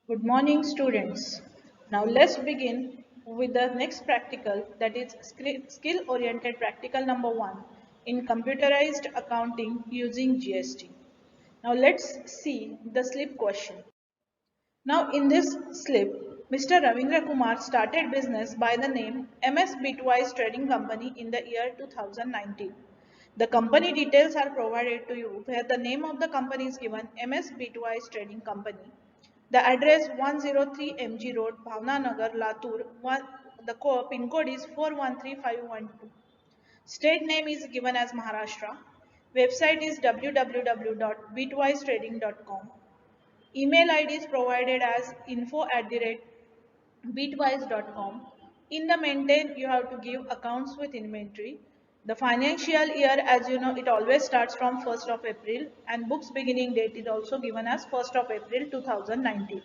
Good morning, students. Now let's begin with the next practical, that is skill-oriented practical number 1 in computerized accounting using GST. Now let's see the slip question. Now in this slip, Mr. Ravindra Kumar started business by the name MS Bitwise Trading Company in the year 2019. The company details are provided to you where the name of the company is given MS Bitwise Trading Company. The address 103 MG Road, Bhavna Nagar, Latur. The pin code is 413512. State name is given as Maharashtra. Website is www.bitwisetrading.com. Email ID is provided as info@bitwise.com. In the maintain, you have to give accounts with inventory. The financial year, as you know, it always starts from 1st of April and books beginning date is also given as 1st of April 2019.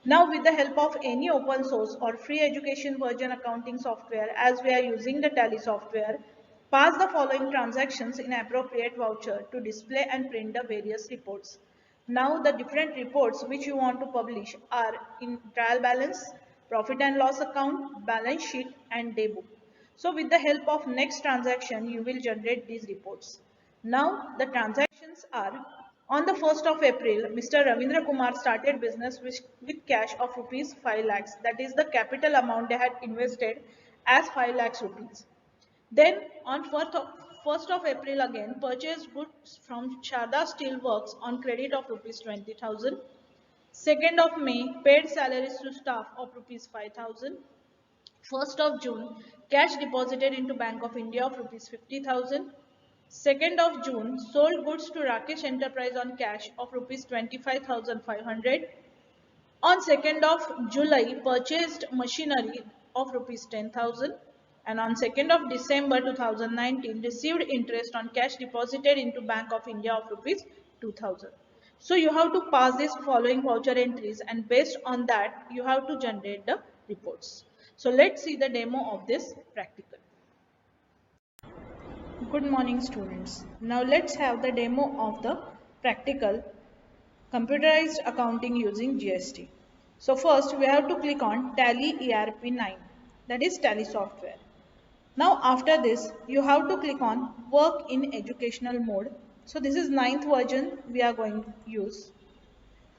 Now with the help of any open source or free education version accounting software, as we are using the Tally software, pass the following transactions in appropriate voucher to display and print the various reports. Now the different reports which you want to publish are in trial balance, profit and loss account, balance sheet and day book. So with the help of next transaction, you will generate these reports. Now the transactions are on the 1st of April, Mr. Ravindra Kumar started business with cash of rupees 5 lakhs. That is the capital amount they had invested as 5 lakhs rupees. Then on 1st of April again, purchased goods from Sharda Steel Works on credit of rupees 20,000. 2nd of May, paid salaries to staff of rupees 5,000. 1st of June, cash deposited into Bank of India of rupees 50,000. 2nd of June, sold goods to Rakesh Enterprise on cash of rupees 25,500. On 2nd of July, purchased machinery of rupees 10,000. And on 2nd of December 2019, received interest on cash deposited into Bank of India of rupees 2,000. So you have to pass these following voucher entries, and based on that, you have to generate the reports. So let's see the demo of this practical. Good morning, students. Now let's have the demo of the practical computerized accounting using GST. So first we have to click on Tally ERP 9, that is Tally software. Now after this you have to click on work in educational mode. So this is 9th version we are going to use.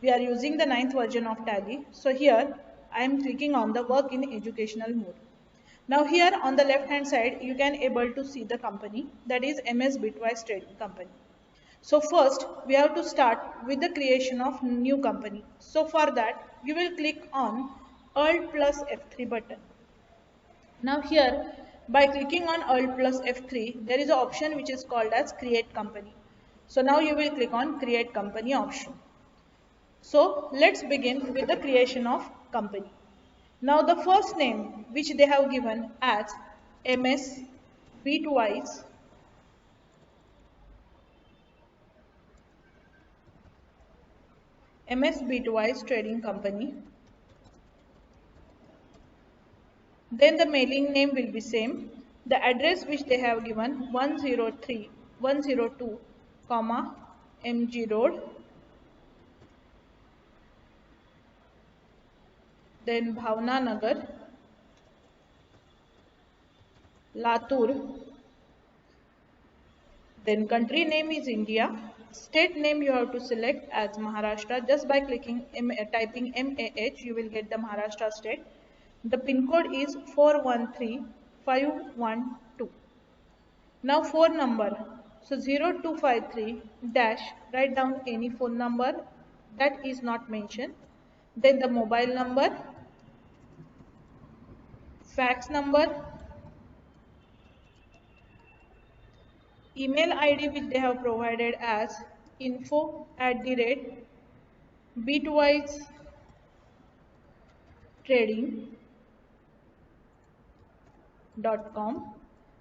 We are using the 9th version of Tally. So here I am clicking on the work in educational mode. Now here on the left hand side you can able to see the company, that is MS Bitwise Trading Company. So first we have to start with the creation of new company. So for that you will click on Alt plus F3 button. Now here by clicking on Alt plus F3 there is an option which is called as create company. So now you will click on create company option. So let's begin with the creation of company. Now the first name which they have given as MS Bitwise Trading Company. Then the mailing name will be same. The address which they have given 103 102 comma MG Road. Then Bhavna Nagar, Latur. Then country name is India. State name you have to select as Maharashtra. Just by clicking typing MAH you will get the Maharashtra state. The pin code is 413512. Now phone number. So 0253 dash, write down any phone number that is not mentioned. Then the mobile number, fax number, email ID which they have provided as info@bitwisetrading.com,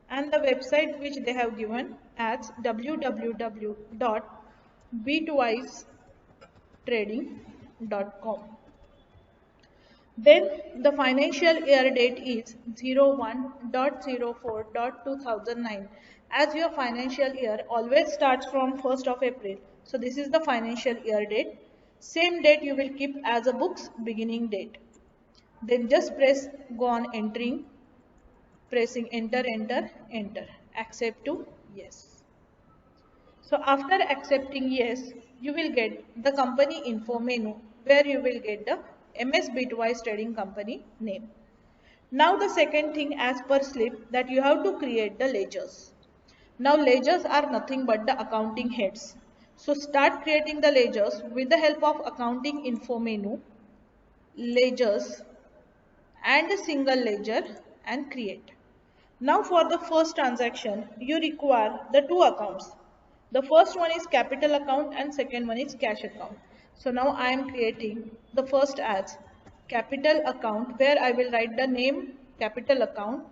and the website which they have given as www.bitwisetrading.com. Then the financial year date is 01.04.2009. As your financial year always starts from 1st of April. So this is the financial year date. Same date you will keep as a book's beginning date. Then just go on entering, pressing enter, enter, enter. Accept to yes. So after accepting yes, you will get the company info menu where you will get the MS Bitwise Trading Company name. Now the second thing as per slip that you have to create the ledgers. Now ledgers are nothing but the accounting heads. So start creating the ledgers with the help of accounting info menu, ledgers and a single ledger and create. Now for the first transaction, you require the two accounts. The first one is capital account and second one is cash account. So now I am creating the first as capital account where I will write the name capital account.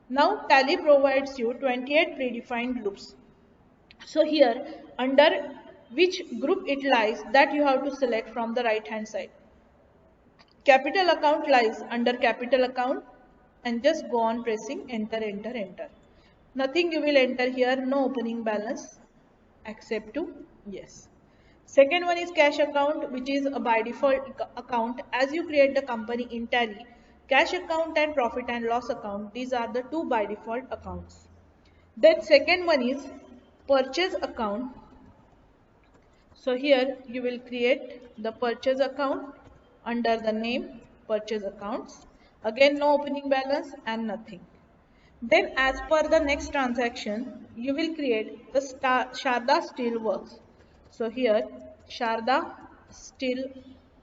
Now Tally provides you 28 predefined groups. So here under which group it lies that you have to select from the right hand side. Capital account lies under capital account and just go on pressing enter, enter, enter. Nothing you will enter here, no opening balance, accept to yes. Second one is cash account, which is a by default account. As you create the company in Tally, cash account and profit and loss account, these are the two by default accounts. Then second one is purchase account. So here you will create the purchase account under the name purchase accounts. Again no opening balance and nothing. Then as per the next transaction, you will create the Sharda Steel Works. So here Sharda Steel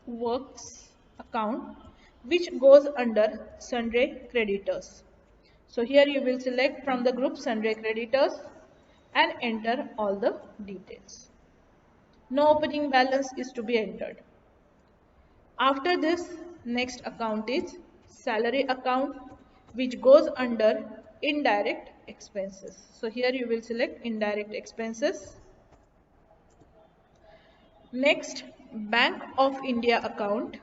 Works account which goes under sundry creditors. So here you will select from the group sundry creditors and enter all the details. No opening balance is to be entered. After this, next account is salary account which goes under indirect expenses. So here you will select indirect expenses. Next, Bank of India account.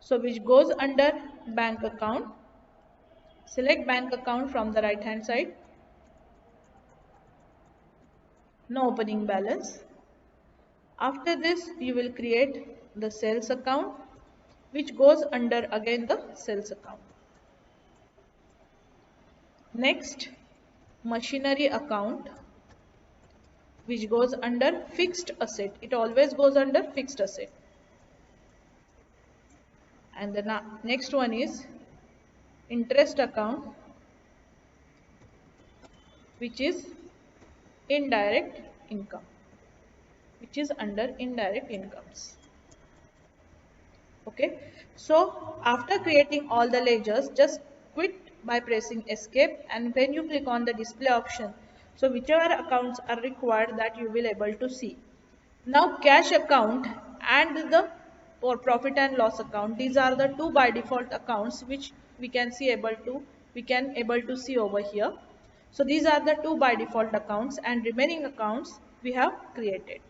So which goes under bank account. Select bank account from the right hand side. No opening balance. After this, you will create the sales account which goes under again the sales account. Next, machinery account which goes under fixed asset. It always goes under fixed asset. And the next one is interest account which is indirect income, which is under indirect incomes. Okay, so after creating all the ledgers, just quit by pressing escape, and when you click on the display option, so whichever accounts are required that you will able to see. Now cash account and the profit and loss account, these are the two by default accounts which we can able to see over here. So these are the two by default accounts and remaining accounts we have created.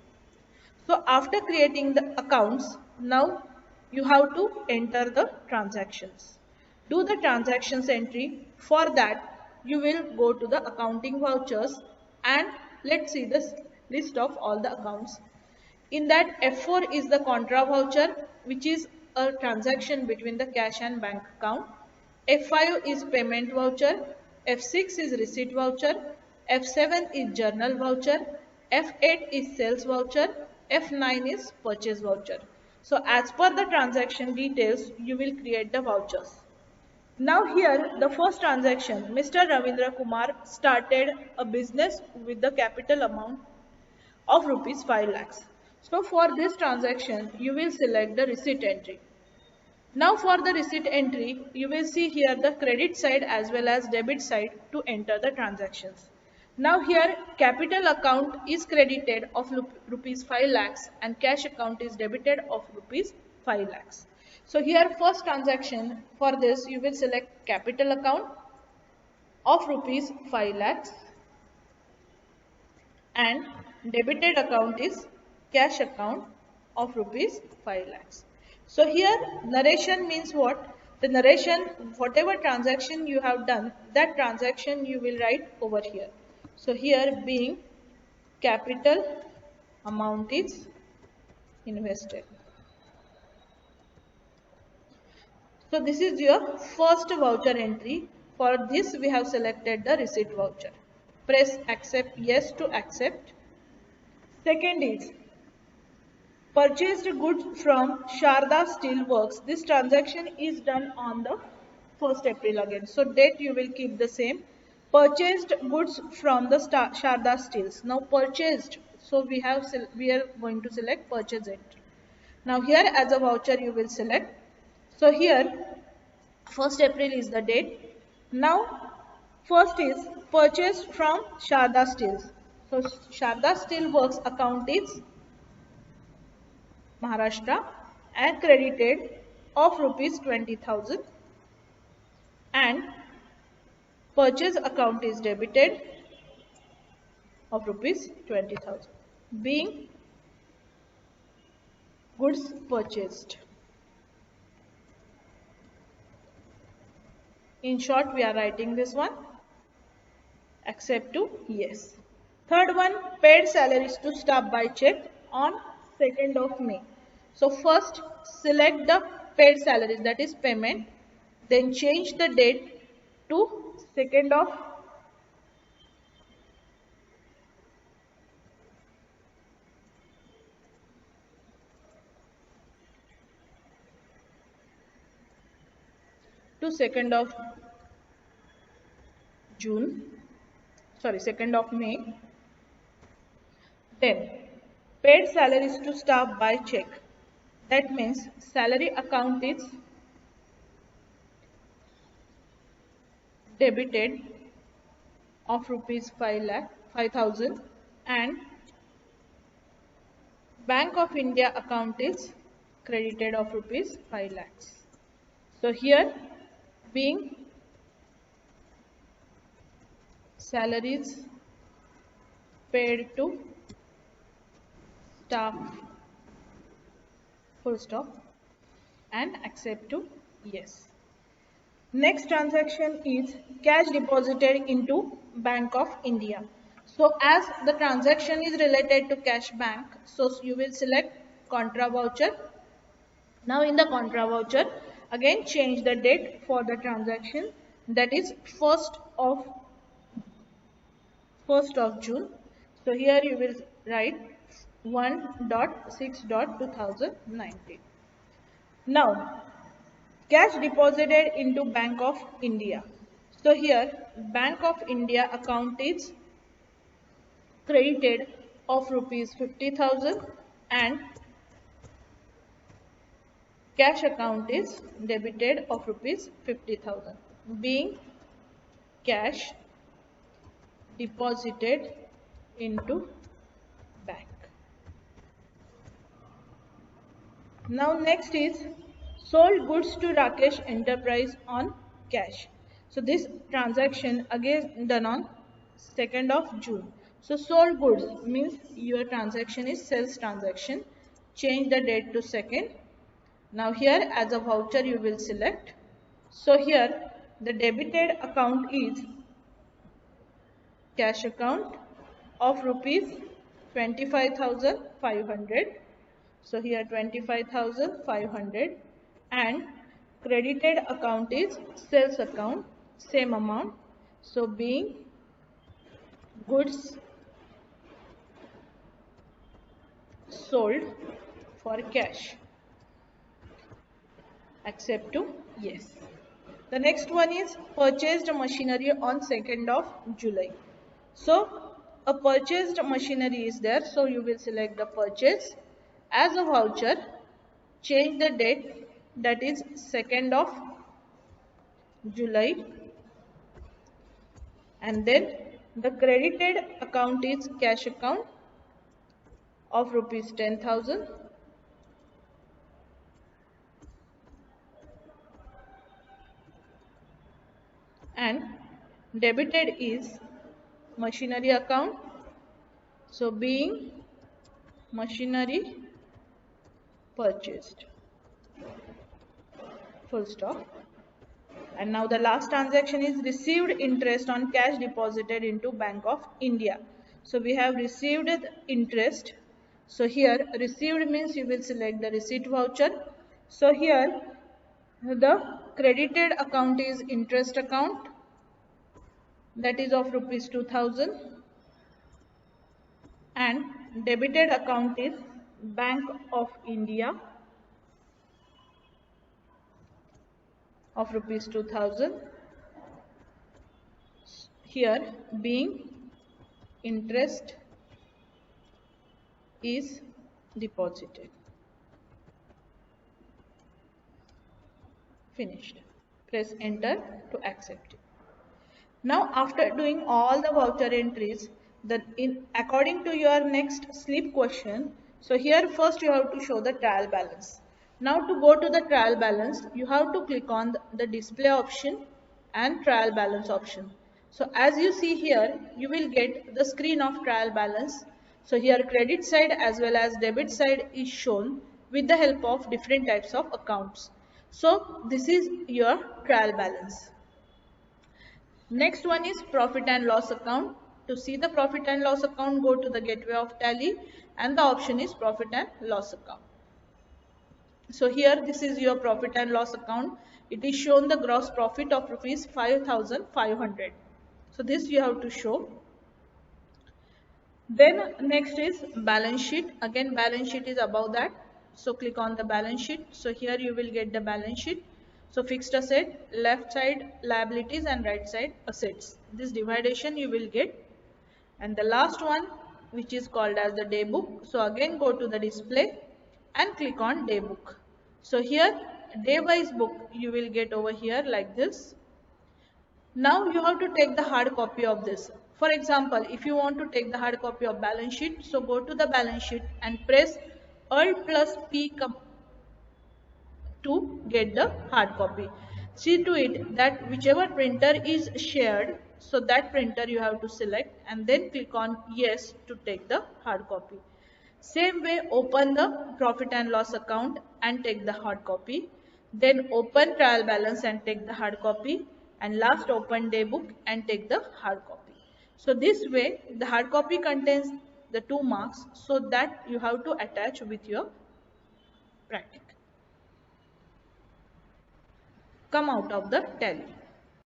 So after creating the accounts, now you have to enter the transactions. Do the transactions entry. For that, you will go to the accounting vouchers and let's see this list of all the accounts. In that, F4 is the contra voucher, which is a transaction between the cash and bank account. F5 is payment voucher. F6 is receipt voucher. F7 is journal voucher. F8 is sales voucher. F9 is purchase voucher. So as per the transaction details, you will create the vouchers. Now here the first transaction, Mr. Ravindra Kumar started a business with the capital amount of rupees 5 lakhs. So for this transaction, you will select the receipt entry. Now for the receipt entry, you will see here the credit side as well as debit side to enter the transactions. Now here capital account is credited of rupees 5 lakhs and cash account is debited of rupees 5 lakhs. So here first transaction, for this you will select capital account of rupees 5 lakhs and debited account is cash account of rupees 5 lakhs. So here narration means what? The narration, whatever transaction you have done, that transaction you will write over here. So here being capital amount is invested. So this is your first voucher entry. For this we have selected the receipt voucher. Press accept yes to accept. Second is purchased goods from Sharda Steel Works. This transaction is done on the 1st April again. So date you will keep the same. Purchased goods from the Sharda Steels. Now purchased. So we are going to select purchase entry. Now here as a voucher you will select. So here 1st April is the date. Now first is purchased from Sharda Steels. So Sharda Steel Works account is Maharashtra and credited of rupees 20,000 and purchase account is debited of rupees 20,000 being goods purchased. In short we are writing this one. Accept to yes. Third one, paid salaries to staff by check on 2nd of May. So first select the paid salaries, that is payment, then change the date to 2nd of June, sorry 2nd of May. Then paid salaries to staff by check. That means salary account is debited of rupees 5,000 and Bank of India account is credited of rupees 5 lakhs. So here being salaries paid to staff full stop and accept to yes. Next transaction is cash deposited into Bank of India. So as the transaction is related to cash bank, so you will select contra voucher. Now in the contra voucher, again change the date for the transaction, that is 1st of June. So here you will write 1.6.2019. Now cash deposited into Bank of India. So here Bank of India account is credited of rupees 50,000 and cash account is debited of rupees 50,000 being cash deposited into bank. Now next is sold goods to Rakesh Enterprise on cash. So this transaction again done on 2nd of June. So sold goods means your transaction is sales transaction. Change the date to 2nd. Now here as a voucher you will select. So here the debited account is cash account of rupees 25,500. So here 25,500 and credited account is sales account, same amount. So being goods sold for cash. Accept to yes. The next one is purchased machinery on 2nd of July. So a purchased machinery is there. So you will select the purchase. As a voucher, change the date, that is 2nd of July, and then the credited account is cash account of rupees 10,000 and debited is machinery account. So being machinery purchased, full stop. And now the last transaction is received interest on cash deposited into Bank of India. So we have received interest. So here received means you will select the receipt voucher. So here the credited account is interest account, that is of rupees 2000, and debited account is Bank of India of rupees 2000, here being interest is deposited. Finished. Press enter to accept it. Now after doing all the voucher entries, according to your next sleep question, so here first you have to show the trial balance. Now to go to the trial balance, you have to click on the display option and trial balance option. So as you see here, you will get the screen of trial balance. So here credit side as well as debit side is shown with the help of different types of accounts. So this is your trial balance. Next one is profit and loss account. To see the profit and loss account, go to the gateway of Tally and the option is profit and loss account. So here this is your profit and loss account. It is shown the gross profit of rupees 5,500. So this you have to show. Then next is balance sheet. Again balance sheet is above that. So click on the balance sheet. So here you will get the balance sheet. So fixed asset, left side liabilities and right side assets. This dividation you will get. And the last one which is called as the day book. So again go to the display and click on day book. So here day wise book you will get over here like this. Now you have to take the hard copy of this. For example, if you want to take the hard copy of balance sheet, so go to the balance sheet and press Alt plus P to get the hard copy. See to it that whichever printer is shared, so that printer you have to select and then click on yes to take the hard copy. Same way open the profit and loss account and take the hard copy. Then open trial balance and take the hard copy. And last open day book and take the hard copy. So this way the hard copy contains the 2 marks, so that you have to attach with your practical. Come out of the Tally.